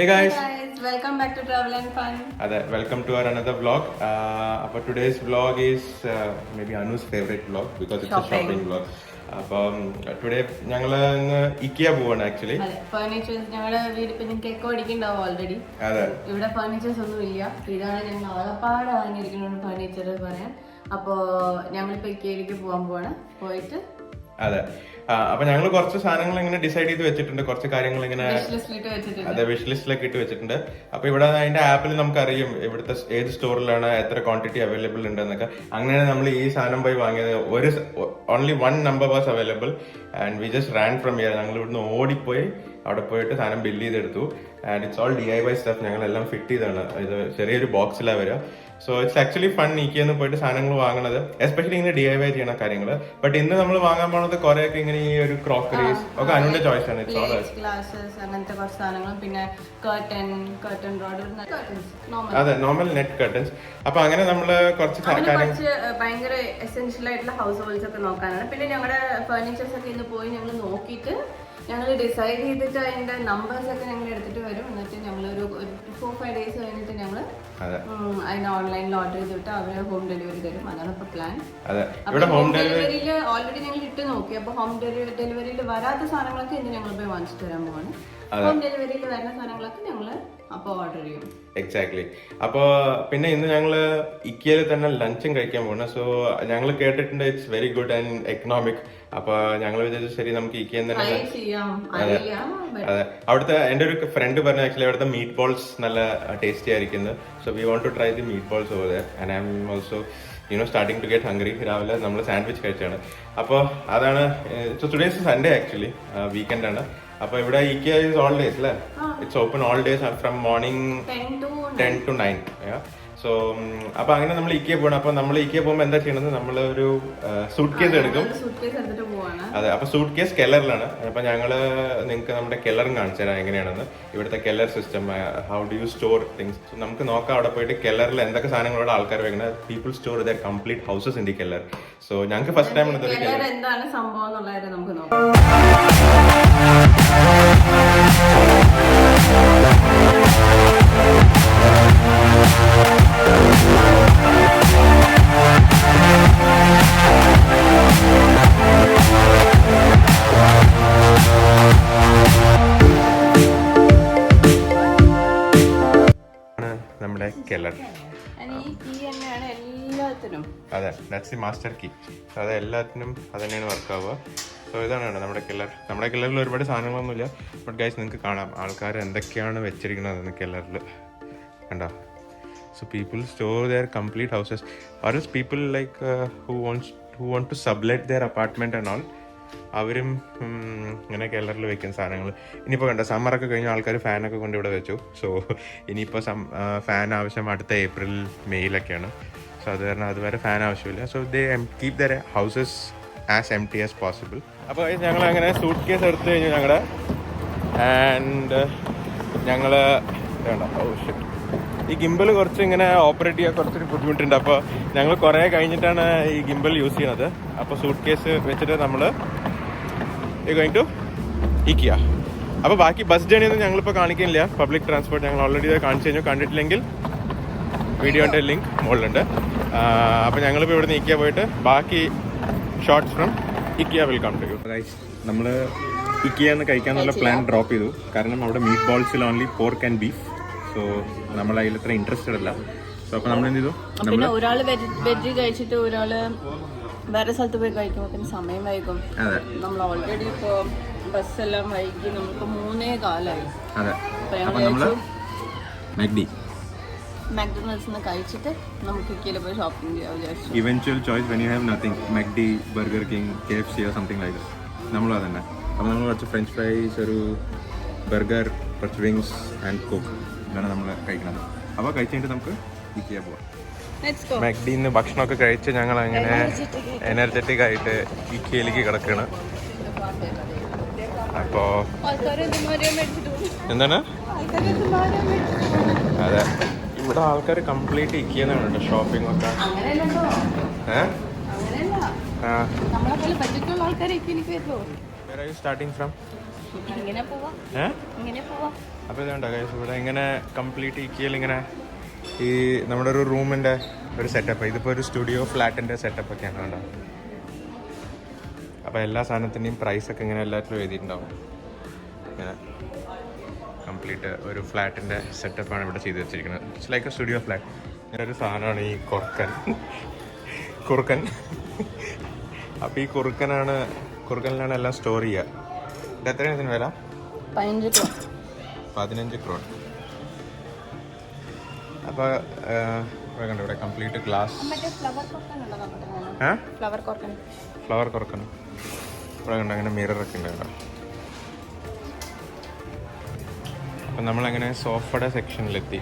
Hey guys, welcome back to Travel and Fun. Welcome to our another vlog. Today's vlog is maybe Anu's favorite vlog because it's a shopping vlog. Today ഞങ്ങൾ IKEA പോവാണ് actually. Furnitures ഞങ്ങളുടെ വീട് ഇപ്പൊ നിങ്ങൾക്ക് echo അടിക്കുന്നുണ്ടാവും already. ഇവിടെ furnitures ഒന്നും ഇല്ല. ഇതാണ് ഞങ്ങൾ ആകപ്പാടെ വാങ്ങിയിരിക്കുന്ന ഫർണിച്ചർ പറയാൻ. അപ്പോ ഞങ്ങളിപ്പോ IKEAയിലേക്ക് പോകാൻ പോവാണ്. പോയിട്ട് അതെ അപ്പൊ ഞങ്ങൾ കുറച്ച് സാധനങ്ങൾ ഇങ്ങനെ ഡിസൈഡ് ചെയ്ത് വെച്ചിട്ടുണ്ട്, കുറച്ച് കാര്യങ്ങൾ ഇങ്ങനെ വിഷ് ലിസ്റ്റിലൊക്കെ ഇട്ട് വെച്ചിട്ടുണ്ട്. അപ്പൊ ഇവിടെ അതിന്റെ ആപ്പിൽ നമുക്ക് അറിയും ഇവിടുത്തെ ഏത് സ്റ്റോറിലാണ് എത്ര ക്വാണ്ടിറ്റി അവൈലബിൾ ഉണ്ട് എന്നൊക്കെ. അങ്ങനെ നമ്മൾ ഈ സാധനം പോയി വാങ്ങിയത് only 1 number was available and we just ran from here. ഞങ്ങൾ ഇവിടുന്ന് ഓടിപ്പോയി അവിടെ പോയിട്ട് സാധനം ബില്ല് ചെയ്തെടുത്തു. And it's all DIY stuff. ഞങ്ങളെല്ലാം ഫിറ്റ് ചെയ്താണ്. ഇത് ചെറിയൊരു ബോക്സിലാണ് വരിക. So it's actually fun IKEA പോയിട്ട് സാധനങ്ങൾ വാങ്ങണത്, എസ്പെഷ്യലി ഇങ്ങനെ DIY ചെയ്യണ കാര്യങ്ങൾ. ബട്ട് ഇന്ന് നമ്മൾ വാങ്ങാൻ പോണത് കുറെയൊക്കെ ഇങ്ങനെ ഈ ഒരു ക്രോക്കറീസ് ഒക്കെ അനുവിന്റെ ചോയ്സ് ആണ്. ഗ്ലാസസ് അങ്ങനത്തെ കുറച്ച് സാധനങ്ങളും പിന്നെ കർട്ടൻ റോഡ്, അതെ, നോർമൽ നെറ്റ് കർട്ടൻസ്. അപ്പൊ അങ്ങനെ നമ്മള് കുറച്ച് ഭയങ്കര എസെൻഷ്യൽ ആയിട്ടുള്ള ഹൗസ് ഹോൾഡ്സ് ഒക്കെ നോക്കാനാണ്. പിന്നെ ഞങ്ങളുടെ ഫർണിച്ചേഴ്സ് ഒക്കെ ഇന്ന് പോയി ഞങ്ങൾ നോക്കിയിട്ട് ഞങ്ങൾ ഡിസൈഡ് ചെയ്തിട്ട് അതിന്റെ നമ്പേഴ്സ് ഒക്കെ ഞങ്ങൾ എടുത്തിട്ട് വരും. എന്നിട്ട് ഞങ്ങൾ ഒരു 4-5 days കഴിഞ്ഞിട്ട് ഞങ്ങൾ അതിന് ഓൺലൈനിൽ ഓർഡർ ചെയ്തിട്ട് അവര് ഹോം ഡെലിവറി തരും. അതാണ് ഇപ്പൊ പ്ലാൻ. ഹോം ഡെലിവറിയിൽ ഓൾറെഡി ഞങ്ങൾ ഇട്ട് നോക്കി. അപ്പൊ ഹോം ഡെലിവറിയിൽ വരാത്ത സാധനങ്ങളൊക്കെ ഇന്ന് ഞങ്ങൾ പോയി വാങ്ങിച്ചിട്ട് വരാൻ പോവാണ്. ഹോം ഡെലിവറിയിൽ വരുന്ന സാധനങ്ങളൊക്കെ ഞങ്ങൾ അപ്പൊ ഓർഡർ ചെയ്യും. എക്സാക്ട്ലി. അപ്പൊ പിന്നെ ഇന്ന് ഞങ്ങള് IKEA തന്നെ ലഞ്ചും കഴിക്കാൻ പോകണം. സോ ഞങ്ങൾ കേട്ടിട്ടുണ്ട് it's very good and economic. അപ്പൊ ഞങ്ങൾ വിചാരിച്ചു ശരി നമുക്ക് IKEA തന്നെ. അതെ, അവിടുത്തെ എന്റെ ഒരു ഫ്രണ്ട് പറഞ്ഞു ആക്ച്വലി അവിടുത്തെ മീറ്റ് ബോൾസ് നല്ല ടേസ്റ്റി ആയിരിക്കുന്നത്. So we want to try the meatballs over there and I am also starting to get hungry. രാവിലെ നമ്മൾ സാൻഡ്വിച്ച് കഴിച്ചാണ്. അപ്പോൾ അതാണ്. So today is Sunday actually, weekend ആണ്. അപ്പൊ ഇവിടെ IKEA is all days അല്ലേ? It's open all days from morning 10 to 9. So അപ്പൊ അങ്ങനെ നമ്മൾ IKEA പോകണം. അപ്പൊ നമ്മൾ IKEA പോകുമ്പോൾ എന്താ ചെയ്യണത്, നമ്മൾ ഒരു സൂട്ട് കേസ് എടുക്കും. അതെ, അപ്പൊ സൂട്ട് കേസ് കെല്ലറിലാണ്. അപ്പൊ ഞങ്ങള് നിങ്ങൾക്ക് നമ്മുടെ കെല്ലറും കാണിച്ചു തരാം എങ്ങനെയാണെന്ന്. ഇവിടുത്തെ Keller system, how do you store things. നമുക്ക് നോക്കാം അവിടെ പോയിട്ട് കെല്ലറിൽ എന്തൊക്കെ സാധനങ്ങളോട് ആൾക്കാർ വെക്കുന്നത്. People store there complete houses in the Keller. So ഞങ്ങൾക്ക് ഫസ്റ്റ് ടൈം എന്താണ് സംഭവം എന്നുള്ളത് നമുക്ക് നോക്കാം. നമ്മുടെ കെല്ലർ. അതെ, ദാറ്റ്സ് ദി മാസ്റ്റർ കീ. അത് എല്ലാത്തിനും അത് തന്നെയാണ് വർക്ക് ആവുക. സോ ഇതാണ് നമ്മുടെ കെല്ലർ. നമ്മുടെ കെല്ലറിൽ ഒരുപാട് സാധനങ്ങളൊന്നുമില്ല. ബട്ട് ഗൈസ് നിങ്ങൾക്ക് കാണാം ആൾക്കാർ എന്തൊക്കെയാണ് വെച്ചിരിക്കുന്നത് കെല്ലറിൽ. കണ്ടോ? So people store their complete houses or else people like who want to sublet their apartment and all. അവരും ഇങ്ങനെ കെല്ലറിൽ വെക്കുന്ന സാധനങ്ങൾ. ഇനിയിപ്പോൾ കണ്ടോ, സമ്മറൊക്കെ കഴിഞ്ഞ ആൾക്കാർ ഫാനൊക്കെ കൊണ്ട് ഇവിടെ വെച്ചു. സോ ഇനിയിപ്പോൾ ഫാൻ ആവശ്യം അടുത്ത April, May-ലൊക്കെയാണ്. സോ അത് കാരണം അതുവരെ ഫാൻ ആവശ്യമില്ല. So they keep their houses as empty as possible. അപ്പോൾ ഞങ്ങൾ അങ്ങനെ സൂട്ട് കേസ് എടുത്തു കഴിഞ്ഞു ഞങ്ങളുടെ. ആൻഡ് ഞങ്ങൾ ഈ ഗിംബൽ കുറച്ച് ഇങ്ങനെ ഓപ്പറേറ്റ് ചെയ്യാൻ കുറച്ചൊരു ബുദ്ധിമുട്ടുണ്ട്. അപ്പോൾ ഞങ്ങൾ കുറേ കഴിഞ്ഞിട്ടാണ് ഈ ഗിംബൽ യൂസ് ചെയ്യുന്നത്. അപ്പോൾ സൂട്ട് കേസ് വെച്ചിട്ട് നമ്മൾ ഗോയിങ് ടു IKEA. അപ്പോൾ ബാക്കി ബസ് ജേണി ഒന്നും ഞങ്ങളിപ്പോൾ കാണിക്കുന്നില്ല. പബ്ലിക് ട്രാൻസ്പോർട്ട് ഞങ്ങൾ ഓൾറെഡി കണിച്ചു കഴിഞ്ഞു. കണ്ടിട്ടില്ലെങ്കിൽ വീഡിയോൻ്റെ ലിങ്ക് മുകളിലുണ്ട്. അപ്പോൾ ഞങ്ങളിപ്പോൾ ഇവിടുന്ന് IKEA പോയിട്ട് ബാക്കി shorts from IKEA will come to you. നമ്മൾ IKEA എന്ന് കഴിക്കാനുള്ള പ്ലാൻ ഡ്രോപ്പ് ചെയ്തു. കാരണം അവിടെ മീറ്റ് ബോൾസിൽ only pork and beef. So നമ്മൾ അതിൽ അത്ര ഇൻട്രസ്റ്റഡ് അല്ല. സോ അപ്പോൾ നമ്മൾ എന്ത് ചെയ്തു, പിന്നെ ഒരാള് വെജ് കഴിച്ചിട്ട് ഒരാള് വേറെ സ്ഥലത്ത് പോയി കഴിക്കുമ്പോൾ പിന്നെ സമയം വൈകും. നമ്മൾ ഓൾറെഡി ഇപ്പോ ബസ്സെല്ലാം വൈകി നമ്മളിപ്പോ 3:15. അതെ, അപ്പോൾ നമ്മൾ McDonald's കഴിച്ചിട്ട് നമുക്ക് IKEA പോയി ഷോപ്പിംഗ് ചെയ്യാൻ വിചാരിച്ചു. Eventual choice when you have nothing, McD, burger king, KFC or something like that. നമ്മളും അതന്നെ. അപ്പോൾ നമ്മൾ കുറച്ച് ഫ്രഞ്ച് ഫ്രൈസ്, ഒരു ബർഗർ, കുറച്ച് വിങ്സ് ആൻഡ് കോക്ക് ഇതാണ് നമ്മൾ കഴിക്കുന്നത്. അപ്പോൾ കഴിച്ചിട്ട് നമുക്ക് IKEA പോവാം. McDന്ന് ഭക്ഷണമൊക്കെ കഴിച്ച് ഞങ്ങൾ അങ്ങനെ എനർജറ്റിക് ആയിട്ട് IKEAയിലേക്ക് കിടക്കുകയാണ്. അപ്പോൾ എന്താണ്, അതെ, ഇവിടെ ആൾക്കാർ കംപ്ലീറ്റ് IKEA കേട്ടോ ഷോപ്പിംഗ് ഒക്കെ. സ്റ്റാർട്ടിങ് ഫ്രം അപ്പോൾ ഇതുണ്ടോ ഗൈസ്, ഇവിടെ ഇങ്ങനെ കംപ്ലീറ്റ് ഇക്കിയയിൽ ഇങ്ങനെ ഈ നമ്മുടെ ഒരു റൂമിൻ്റെ ഒരു സെറ്റപ്പ്. ഇതിപ്പോൾ ഒരു സ്റ്റുഡിയോ ഫ്ലാറ്റിൻ്റെ സെറ്റപ്പൊക്കെയാണ് കേട്ടോ. അപ്പോൾ എല്ലാ സാധനത്തിൻ്റെയും പ്രൈസൊക്കെ ഇങ്ങനെ എല്ലാത്തിലും എഴുതിയിട്ടുണ്ടാവും. ഇങ്ങനെ കംപ്ലീറ്റ് ഒരു ഫ്ലാറ്റിൻ്റെ സെറ്റപ്പാണ് ഇവിടെ ചെയ്ത് വെച്ചിരിക്കുന്നത്. It's like A studio flat. ഇങ്ങനെ ഒരു സാധനമാണ് ഈ കുറുക്കൻ. അപ്പോൾ ഈ കുറുക്കനിലാണ് എല്ലാം സ്റ്റോർ ചെയ്യുക. ഇത് എത്രയാണ് ഇതിന് വില? 15 crore. അപ്പോൾ കണ്ടോ ഇവിടെ കംപ്ലീറ്റ് ഗ്ലാസ് ഫ്ലവർ കുറുക്കൻ. ഇവിടെ കണ്ടോ അങ്ങനെ മിററൊക്കെ ഉണ്ട് കേട്ടോ. അപ്പം നമ്മളങ്ങനെ സോഫയുടെ സെക്ഷനിലെത്തി.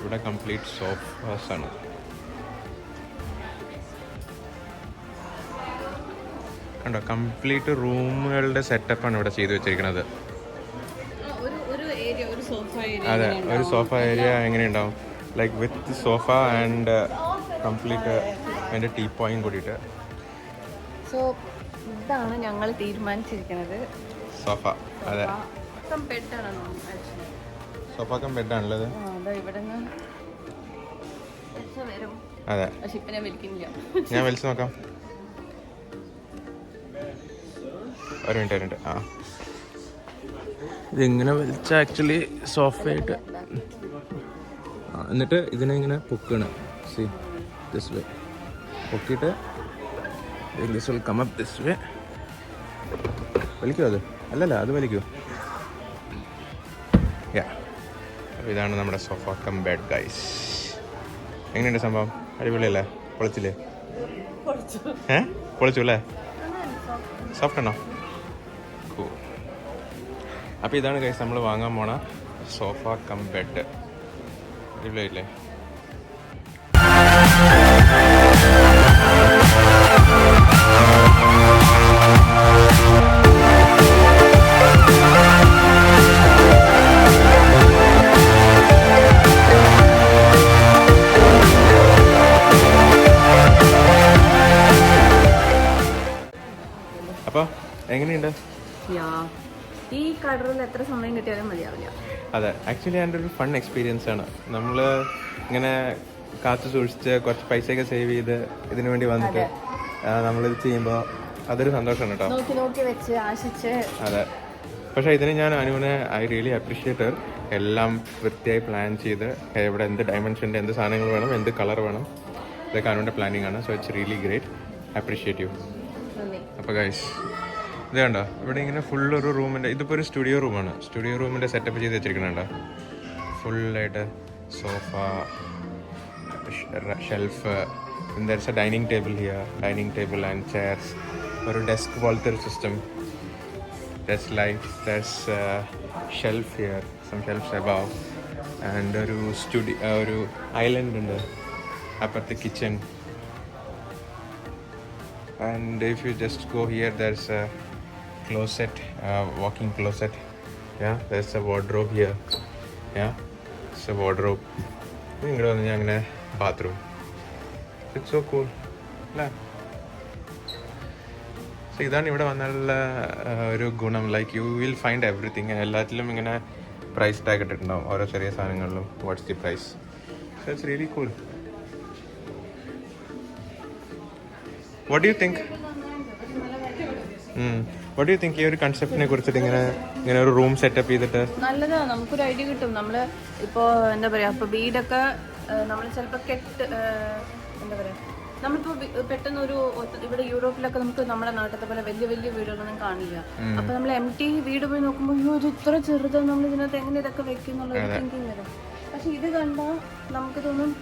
ഇവിടെ കംപ്ലീറ്റ് സോഫാസാണ്. കണ്ടോ കംപ്ലീറ്റ് റൂമുകളുടെ സെറ്റപ്പാണ് ഇവിടെ ചെയ്തു വെച്ചിരിക്കുന്നത്. അതെ, ഒരു സോഫ ഏരിയ എങ്ങനെ ഉണ്ടാവും, like with sofa and complete അതിൻ്റെ ടീ പോയിന്റ് കൂടിയിട്ട്. സോ ഇതാണ് ഞങ്ങൾ തീരുമാനിച്ചിരിക്കുന്നത്. സോഫ. അതെ, സോഫ കം ബെഡാണുള്ളത്. അതെ, ഞാൻ വലിച്ചു നോക്കാം. ഒരു മിനിറ്റ്. ആ, ഇതിങ്ങനെ വലിച്ച ആക്ച്വലി സോഫയായിട്ട്. എന്നിട്ട് ഇതിനെ ഇങ്ങനെ പൊക്കണം. സി ദിസ് വേ പൊക്കിയിട്ട് this will come up this way. വലിക്കുമോ അത്? അല്ലല്ല, അത് വലിക്കുമോ? യാ, അപ്പോൾ ഇതാണ് നമ്മുടെ സോഫ കം ബെഡ് ഗൈസ്. എങ്ങനെയുണ്ട് സംഭവം? അടിപൊളിയല്ലേ? പൊളിച്ചില്ലേ? പൊളിച്ചു അല്ലേ? സോഫ്റ്റ് ആണോ? അപ്പോൾ ഇതാണ് ഗൈസ് നമ്മൾ വാങ്ങാൻ പോണ സോഫ കം ബെഡ്. അടിപൊളിയായില്ലേ? അപ്പോൾ എങ്ങനെയുണ്ട്? ഈ കടറിൽ എത്ര സമയം കിട്ടിയാലും മതിയാവില്ല. അതെ, ആക്ച്വലി എൻ്റെ ഒരു ഫൺ എക്സ്പീരിയൻസ് ആണ്. നമ്മൾ ഇങ്ങനെ കാത്തു സൂക്ഷിച്ച് കുറച്ച് പൈസയൊക്കെ സേവ് ചെയ്ത് ഇതിനു വേണ്ടി വന്നിട്ട് നമ്മളിത് ചെയ്യുമ്പോൾ അതൊരു സന്തോഷമാണ് കേട്ടോ. നോക്കി വെച്ച് ആശിച്ച്. അതെ, പക്ഷേ ഇതിന് ഞാൻ അനുവിനെ ഐ റിയലി അപ്രീഷിയേറ്റ്. എല്ലാം വൃത്തിയായി പ്ലാൻ ചെയ്ത് ഇവിടെ എന്ത് ഡയമെൻഷൻ്റെ എന്ത് സാധനങ്ങൾ വേണം, എന്ത് കളർ വേണം, ഇതൊക്കെ അനുവിൻ്റെ പ്ലാനിങ് ആണ്. So it's really great. Appreciate you. അപ്പോൾ ഗൈസ് ഇത് കണ്ടോ, ഇവിടെ ഇങ്ങനെ ഫുൾ ഒരു റൂമിൻ്റെ, ഇതിപ്പോൾ ഒരു സ്റ്റുഡിയോ റൂമാണ്. സ്റ്റുഡിയോ റൂമിൻ്റെ സെറ്റപ്പ് ചെയ്ത് വെച്ചിരിക്കുന്നുണ്ടോ? ഫുള്ളായിട്ട് sofa, shelf, there's a dining table here, dining table and chairs, ഒരു ഡെസ്ക് പോലത്തെ ഒരു system. There's light, there's shelf here, some shelves above, and ഒരു ഐലൻഡ് ഉണ്ട് അപ്പുറത്തെ kitchen. And if you just go here, there's a closet, walk-in closet. Yeah, there's a wardrobe here. Yeah, it's a wardrobe. Ingro vanna bathroom. It's so cool. La. So idana ivide vannalla oru gunam, like you will find everything. Ellathilum ingane price tag ittundavum oro cheriya saanangalum. What's the price? So it's really cool. What do you think? What do you think ഈ ഒരു കൺസെപ്റ്റിനെ കുറിച്ചിട്ട് ഇങ്ങനെ ഒരു room setup ചെയ്തിട്ട്? നല്ലതാണ്, നമുക്കൊരു idea കിട്ടും. നമ്മൾ ഇപ്പോൾ എന്താ പറയുക, ഇപ്പോൾ വീടൊക്കെ നമ്മൾ ചിലപ്പോൾ എന്താ പറയുക, നമ്മളിപ്പോൾ പെട്ടെന്ന് ഇവിടെ യൂറോപ്പിലൊക്കെ നമുക്ക് നമ്മുടെ നാട്ടിലത്തെ പോലെ വലിയ വലിയ വീടുകളൊന്നും കാണില്ല. അപ്പൊ നമ്മൾ എംടി വീട് പോയി നോക്കുമ്പോൾ അയ്യോ ഇത് ഇത്ര ചെറുതാണ്, നമ്മൾ ഇതിനകത്ത് എങ്ങനെ ഇതൊക്കെ വെക്കുന്നുള്ള ഒരു തിങ്കിങ് വരും. പക്ഷെ ഇത് കണ്ടാൽ നമുക്ക് തോന്നും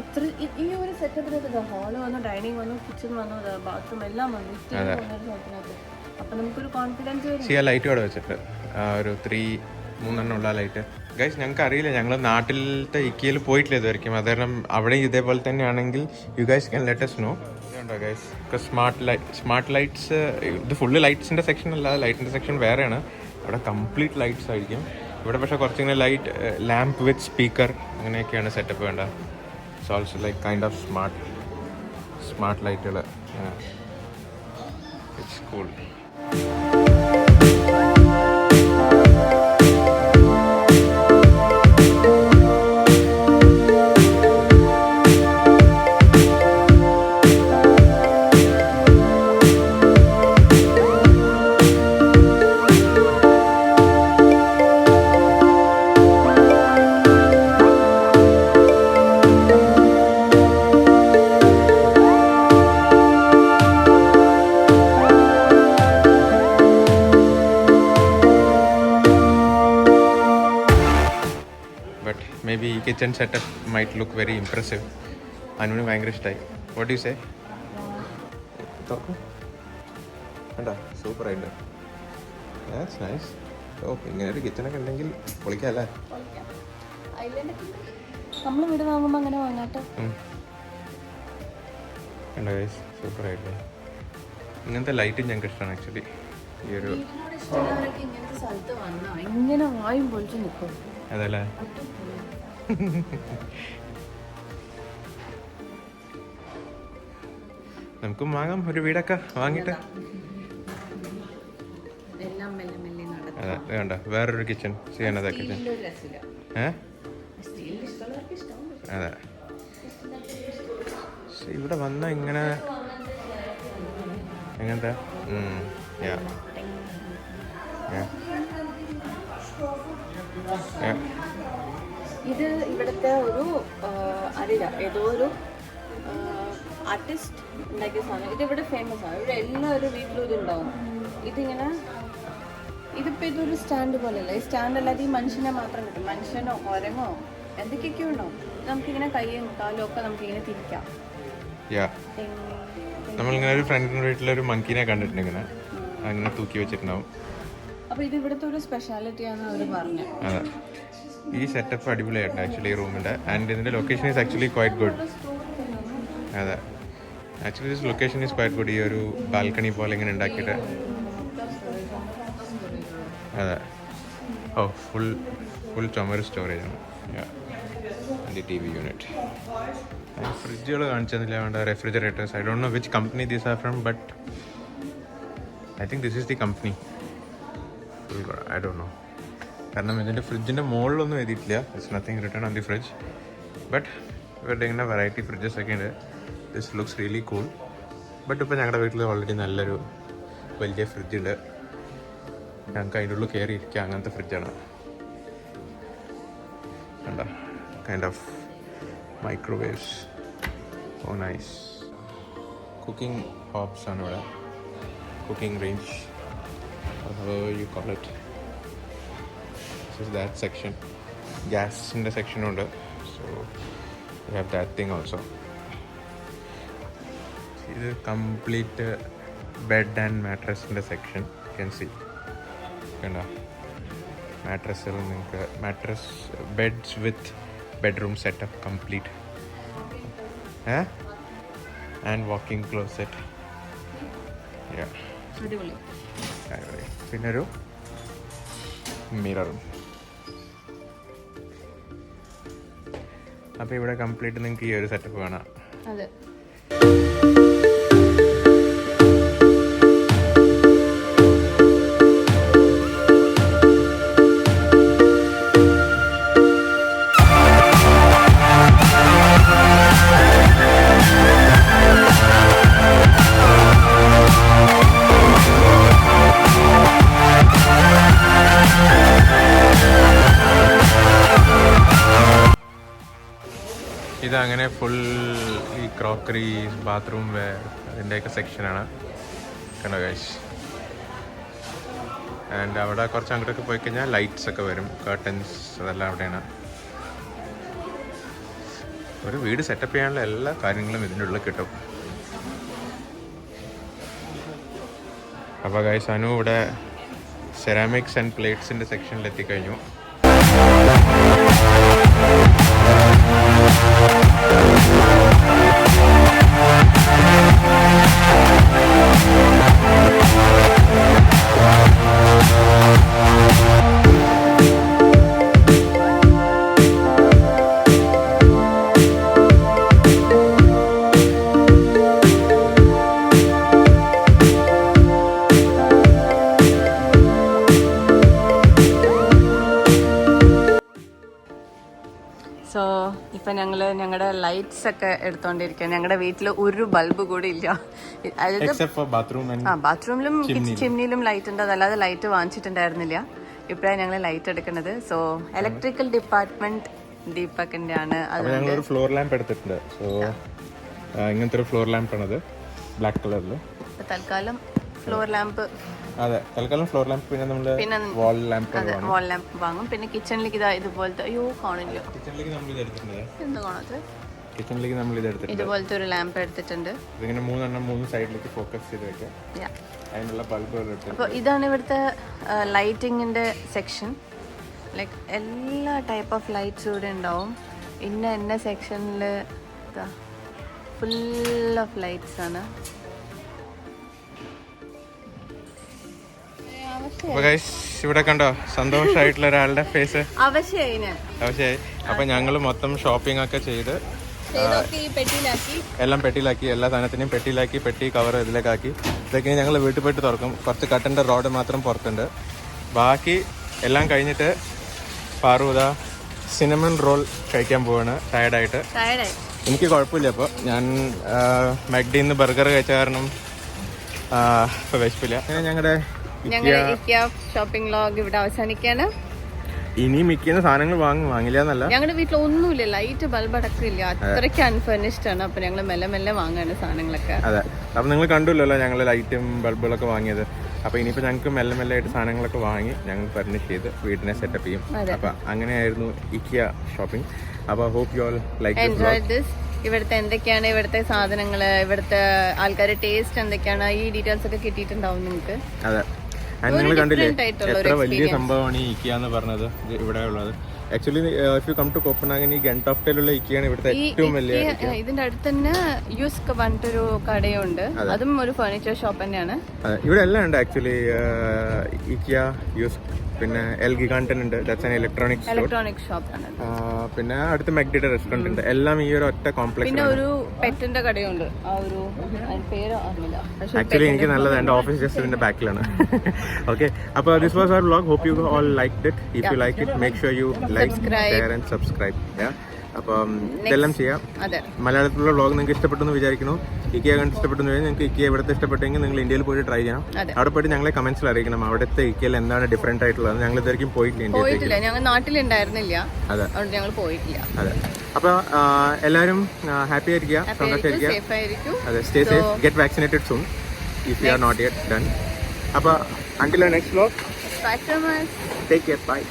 ഇത്ര ഈ ഒരു സെറ്റപ്പിനകത്ത് ഹാള് വന്നു, ഡൈനിങ് വന്നു, കിച്ചൺ വന്നു, ബാത്റൂം എല്ലാം വന്നു. സ്ഥലത്തിനകത്ത് അപ്പൊ നമുക്കൊരു കോൺഫിഡൻസ് വരും. ലൈറ്റ് അവിടെ വെച്ചിട്ട് ഒരു 3 ഉള്ള ലൈറ്റ്. ഗൈസ് ഞങ്ങൾക്ക് അറിയില്ല, ഞങ്ങൾ നാട്ടിലത്തെ ഇക്കിയയിൽ പോയിട്ടില്ല ഇതുവരെയും. അത് കാരണം അവിടെ ഇതേപോലെ തന്നെയാണെങ്കിൽ you guys can let us know. ഉണ്ടോ ഗൈസ്? സ്മാർട്ട് ലൈറ്റ്സ്, ഇത് ഫുള്ള് ലൈറ്റ്സിൻ്റെ സെക്ഷൻ അല്ല, ലൈറ്റിൻ്റെ സെക്ഷൻ വേറെയാണ്. അവിടെ കംപ്ലീറ്റ് ലൈറ്റ്സ് ആയിരിക്കും. ഇവിടെ പക്ഷേ കുറച്ചിങ്ങനെ ലൈറ്റ്, ലാമ്പ് വിത്ത് സ്പീക്കർ, അങ്ങനെയൊക്കെയാണ് സെറ്റപ്പ് വേണ്ട. It's also like kind of smart ലൈറ്റുകൾ. It's cool. മേ ബി ഈ kitchen setup might look very impressive. അനുവിന് ഭയങ്കര ഇഷ്ടമായി. What you say? വേണ്ട, സൂപ്പറായിട്ട്. That's nice. ഓ, ഇങ്ങനെ ഒരു കിച്ചണൊക്കെ ഉണ്ടെങ്കിൽ പൊളിക്കാം അല്ലേ? നമ്മൾ വീട് വാങ്ങുമ്പോൾ അങ്ങനെ വാങ്ങാട്ടെ. കണ്ടോ ഗൈസ്, സൂപ്പറായിട്ട്. ഇങ്ങനത്തെ ലൈറ്റ് ഞങ്ങൾക്ക് ഇഷ്ടമാണ് ആക്ച്വലി. ഈ ഒരു ഇങ്ങനെ വായും പൊളിച്ച് നിൽക്കും. അതല്ലേ? നമുക്കും വാങ്ങാം ഒരു വീടൊക്കെ വാങ്ങിയിട്ട്. അതെ, വേണ്ട വേറൊരു കിച്ചൺ ചെയ്യാനതാ കിച്ചൺ. അതെ, ഇവിടെ വന്ന ഇങ്ങനെ എങ്ങനത്തെ ഇത് ഇവിടുത്തെ ഒരു അറിയില്ല, ഏതോ ഒരു ആർട്ടിസ്റ്റ് ഉണ്ടാക്കിയ സാധനം. ഇത് ഇവിടെ ഫേമസ് ആണ്. ഇവിടെ എല്ലാവരും വീട്ടിലും ഇതുണ്ടാവും. ഇതിങ്ങനെ ഇതിപ്പോൾ ഇതൊരു സ്റ്റാൻഡ് പോലെയല്ല. ഈ സ്റ്റാൻഡ് അല്ലാതെ ഈ മനുഷ്യനെ മാത്രം കിട്ടും. മനുഷ്യനോ ഒരങ്ങോ എന്തൊക്കെയൊക്കെയോ ഉണ്ടാവും. നമുക്കിങ്ങനെ കയ്യും കാലും ഒക്കെ നമുക്കിങ്ങനെ തിരിക്കാം. നമ്മളിങ്ങനെ ഒരു ഫ്രണ്ടിന്റെ വീട്ടിലൊരു മങ്കീനെ കണ്ടിട്ടുണ്ട്, ഇങ്ങനെ അങ്ങനെ തൂക്കി വെച്ചിട്ടുണ്ടാവും. അപ്പോൾ ഇത് ഇവിടുത്തെ ഒരു സ്പെഷ്യാലിറ്റി ആണെന്ന് അവർ പറഞ്ഞു. അതെ, ഈ സെറ്റപ്പ് അടിപൊളിയായിട്ട് ആക്ച്വലി ഈ റൂമിന്റെ. ആൻഡ് ഇതിന്റെ location is actually quite good. അതെ, actually this location is quite good. ഈ ഒരു ബാൽക്കണി പോലെ ഇങ്ങനെ ഉണ്ടാക്കിയിട്ട്. അതെ, ഓ ഫുൾ ചുമര് സ്റ്റോറേജ് ആണ്. And T V unit. ഫ്രിഡ്ജുകൾ കാണിച്ചതില്ല, വേണ്ട refrigerators. I don't know which company these are from, but I think this is the company. I don't know, കാരണം ഇതിൻ്റെ ഫ്രിഡ്ജിൻ്റെ മുകളിലൊന്നും എഴുതിയിട്ടില്ല. It's nothing written on the fridge. But ഇവരുടെ ഇങ്ങനെ വെറൈറ്റി ഫ്രിഡ്ജസ് ഒക്കെ ഉണ്ട്. This looks really cool. But ഇപ്പോൾ ഞങ്ങളുടെ വീട്ടിൽ ഓൾറെഡി നല്ലൊരു വലിയ ഫ്രിഡ്ജുണ്ട്. ഞങ്ങൾക്ക് അതിൻ്റെ ഉള്ളിൽ കയറി ഇരിക്കുക, അങ്ങനത്തെ ഫ്രിഡ്ജാണ്. കണ്ട, kind of microwaves. Oh nice. Cooking hobs ആണ് ഇവിടെ. Cooking range, you call it. This is that section. Gas in the section ഉണ്ട്. So we have that thing also. ഇത് complete bed and mattress in the section. You can see. കണ്ടോ, മാട്രസിൽ നിങ്ങൾക്ക് mattress beds with bedroom setup complete. And walking closet. പിന്നെ ഒരു മിററും. അപ്പോൾ ഇവിടെ complete നിങ്ങൾക്ക് ഈ ഒരു സെറ്റപ്പ് കാണാം. അതെ, ഇതങ്ങനെ ഫുൾ ഈ ക്രോക്കറി, ബാത്റൂം വെയർ, അതിൻ്റെയൊക്കെ സെക്ഷനാണ്. കണ്ടോ ഗൈസ്. ആൻഡ് അവിടെ കുറച്ച് അങ്ങോട്ടൊക്കെ പോയി കഴിഞ്ഞാൽ ലൈറ്റ്സ് ഒക്കെ വരും, കർട്ടൻസ്, അതെല്ലാം അവിടെയാണ്. ഒരു വീട് സെറ്റപ്പ് ചെയ്യാനുള്ള എല്ലാ കാര്യങ്ങളും ഇതിൻ്റെ ഉള്ളിൽ കിട്ടും. അപ്പോൾ ഗൈസ്, അനു ഇവിടെ സെറാമിക്സ് ആൻഡ് പ്ലേറ്റ്സിൻ്റെ സെക്ഷനിൽ എത്തിക്കഴിഞ്ഞു. സോ ഇപ്പം ഞങ്ങളുടെ ലൈറ്റ്സ് ഒക്കെ എടുത്തോണ്ടിരിക്കുകയാണ്. ഞങ്ങളുടെ വീട്ടിൽ ഒരു ബൾബ് കൂടി ഇല്ല. ബാത്റൂമിലും ചിമ്നിയിലും ലൈറ്റ് ഉണ്ട്, അതല്ലാതെ ലൈറ്റ് വാങ്ങിച്ചിട്ടുണ്ടായിരുന്നില്ല. ഇപ്പോഴാണ് ഞങ്ങൾ ലൈറ്റ് എടുക്കുന്നത്. സോ ഇലക്ട്രിക്കൽ ഡിപ്പാർട്ട്മെന്റ് ദീപകിന്റെ ആണ്. അതുകൊണ്ട് ഫ്ലോർ ലാമ്പ് എടുത്തിട്ടുണ്ട്. സോ ഇങ്ങനത്തെ ഒരു ഫ്ലോർ ലാമ്പ് ആണത്, ബ്ലാക്ക് കളറിൽ. തൽക്കാലം ഫ്ലോർ ലാമ്പ് അതെ തൽക്കാലം ഫ്ലോർ ലാമ്പ് പിന്നെ നമ്മള് വാൾ ലാമ്പ് വാൾ ലാമ്പ് വാങ്ങും. പിന്നെ കിച്ചണിലേക്ക് ഇതാ ഇതുപോലത്തെ കാണില്ല കിച്ചണിലേക്ക് നമ്മൾ ഇത് എടുത്തിട്ടുണ്ട്. എന്താ കാണാത്ത കിച്ചണിലേക്ക് നമ്മൾ ഇത് എടുത്തിട്ടുണ്ട്. ഇതുപോലത്തെ ഒരു ലാമ്പ് എടുത്തിട്ടുണ്ട്. ഇതിങ്ങനെ 3 സൈഡിലേക്ക് ഫോക്കസ് ചെയ്ത് വെക്കാം. അതിനുള്ള ബൾബുകൾ എടുത്തിട്ടുണ്ട്. അപ്പോൾ ഇതാണ് ഇവിടുത്തെ ലൈറ്റിങ്ങിന്റെ സെക്ഷൻ. ലൈക്ക് എല്ലാ ടൈപ്പ് ഓഫ് ലൈറ്റ്സ് ഇവിടെ ഉണ്ടാവും. ഇന്ന സെക്ഷനിൽ ഫുൾ ഓഫ് ലൈറ്റ്സ് ആണ്. ഇവിടെ കണ്ടോ സന്തോഷമായിട്ടുള്ള ഒരാളുടെ ഫേസ്. അവശയായി. അപ്പൊ ഞങ്ങള് മൊത്തം ഷോപ്പിംഗ് ഒക്കെ ചെയ്ത് എല്ലാം പെട്ടിയിലാക്കി. എല്ലാ സാധനത്തിനെയും പെട്ടിയിലാക്കി. പെട്ടി കവർ ഇതിലേക്കാക്കി. ഇതൊക്കെ ഞങ്ങൾ വീട്ടിൽ പോയിട്ട് തുറക്കും. കുറച്ച് കട്ടൻ്റെ റോഡ് മാത്രം പുറത്തുണ്ട്. ബാക്കി എല്ലാം കഴിഞ്ഞിട്ട് പാറൂത സിനമൺ റോൾ കഴിക്കാൻ പോവാണ്. ടയർഡായിട്ട്. എനിക്ക് കുഴപ്പമില്ല. അപ്പോൾ ഞാൻ മാക്ഡിയിൽ നിന്ന് ബർഗർ കഴിച്ച കാരണം ഇപ്പോൾ വിശപ്പില്ല. ഞങ്ങളുടെ IKEA ഷോപ്പിംഗ് വ്ലോഗ് ഇവിടെ അവസാനിക്കാണ്. ഇനി മിക്കുന്ന സാധനങ്ങൾ വാങ്ങില്ല എന്നല്ല, ഞങ്ങളുടെ വീട്ടിൽ ഒന്നുമില്ല. ലൈറ്റ് ബൾബ് അടക്കില്ല. അത്രയ്ക്ക് അൺഫർണിഷ്ഡ് ആണ്. അപ്പൊ ഞങ്ങൾ മെല്ലെ വാങ്ങാണ് സാധനങ്ങളൊക്കെ. അതെ. അപ്പൊ നിങ്ങൾ കണ്ടുല്ലോ ഞങ്ങൾ ലൈറ്റും ബൾബുകളൊക്കെ വാങ്ങിയത്. അപ്പൊ ഇനിയിപ്പോ ഞങ്ങൾക്ക് മെല്ലെ ആയിട്ട് സാധനങ്ങളൊക്കെ വാങ്ങി ഞങ്ങൾ ഫർണിഷ് ചെയ്ത് വീടിനെ സെറ്റപ്പ് ചെയ്യും. അപ്പൊ അങ്ങനെയായിരുന്നു IKEA ഷോപ്പിംഗ്. അപ്പൊ hope you all like this. ഇവിടുത്തെ എന്തൊക്കെയാണ് ഇവിടുത്തെ സാധനങ്ങള്, ഇവിടുത്തെ ആൾക്കാരുടെ ടേസ്റ്റ് എന്തൊക്കെയാണ്, ഈ ഡീറ്റെയിൽസ് ഒക്കെ കിട്ടിയിട്ടുണ്ടാവും നിങ്ങൾക്ക്. അതെ. നിങ്ങൾ കണ്ടില്ലേ എത്ര വലിയ സംഭവമാണ് ഈ IKEA എന്ന് പറഞ്ഞത് ഇവിടെ ഉള്ളത്. Actually if you come to Copenhagen ഈ ഗെൻടോഫ്റ്റയിലുള്ള IKEA ആണ് ഇവിടുത്തെ ഏറ്റവും വലിയ. ഇതിന്റെ അടുത്ത് തന്നെ യൂസ്ക് പറഞ്ഞിട്ടൊരു കടയുണ്ട്. അതും ഒരു ഫർണിച്ചർ ഷോപ്പ് തന്നെയാണ്. ഇവിടെ എല്ലാം ഉണ്ട് ആക്ച്വലി. IKEA, യൂസ്ക്, പിന്നെ എൽ ഗിഗാണ്ടൻ ഉണ്ട്. ദാറ്റ്സ് ആൻ ഇലക്ട്രോണിക് ഷോപ്പ് ആണ്. പിന്നെ അടുത്ത് മെക്ഡിയുടെ റെസ്റ്റോറന്റ് ഉണ്ട്. എല്ലാം ഈ ഒരു ഒറ്റ കോംപ്ലക്സ്. പിന്നെ ഒരു പെറ്റിന്റെ കടയുണ്ട്. ആ ഒരു പേര് ഓർമ്മയില്ല. ആക്ച്വലി എനിക്ക് നല്ലത് എന്റെ ഓഫീസ് ജസ്റ്റ് ഇതിന്റെ ബാക്കിലാണ്. ഓക്കെ. അപ്പോൾ this was our vlog. Hope you all liked it. If you like it make sure you like, share and subscribe. അപ്പം ഇതെല്ലാം ചെയ്യാം. മലയാളത്തിലുള്ള വ്ലോഗ് നിങ്ങൾക്ക് ഇഷ്ടപ്പെട്ടെന്ന് വിചാരിക്കുന്നു. IKEA കണ്ട് ഇഷ്ടപ്പെട്ടെന്ന് കഴിഞ്ഞാൽ നിങ്ങൾക്ക് IKEA ഇവിടുത്തെ ഇഷ്ടപ്പെട്ടെങ്കിൽ നിങ്ങൾ ഇന്ത്യയിൽ പോയിട്ട് ട്രൈ ചെയ്യണം. അവിടെ പോയിട്ട് ഞങ്ങളെ കമന്റ്സിൽ അറിയിക്കണം അവിടുത്തെ IKEA എന്താണ് ഡിഫറെന്റ് ആയിട്ടുള്ളത്. ഞങ്ങൾ ഇതുവരെയും പോയിട്ടില്ല. ഞങ്ങൾ നാട്ടിലുണ്ടായിരുന്നില്ല. അതെ, ഞങ്ങൾ പോയിട്ടില്ല. അതെ. അപ്പൊ എല്ലാവരും ഹാപ്പി ആയിരിക്കുക, സന്തോഷമായിരിക്കുക. അതെ, stay safe, get vaccinated soon if you are not yet done. അപ്പൊ until our next vlog, bye from us. Take care, bye.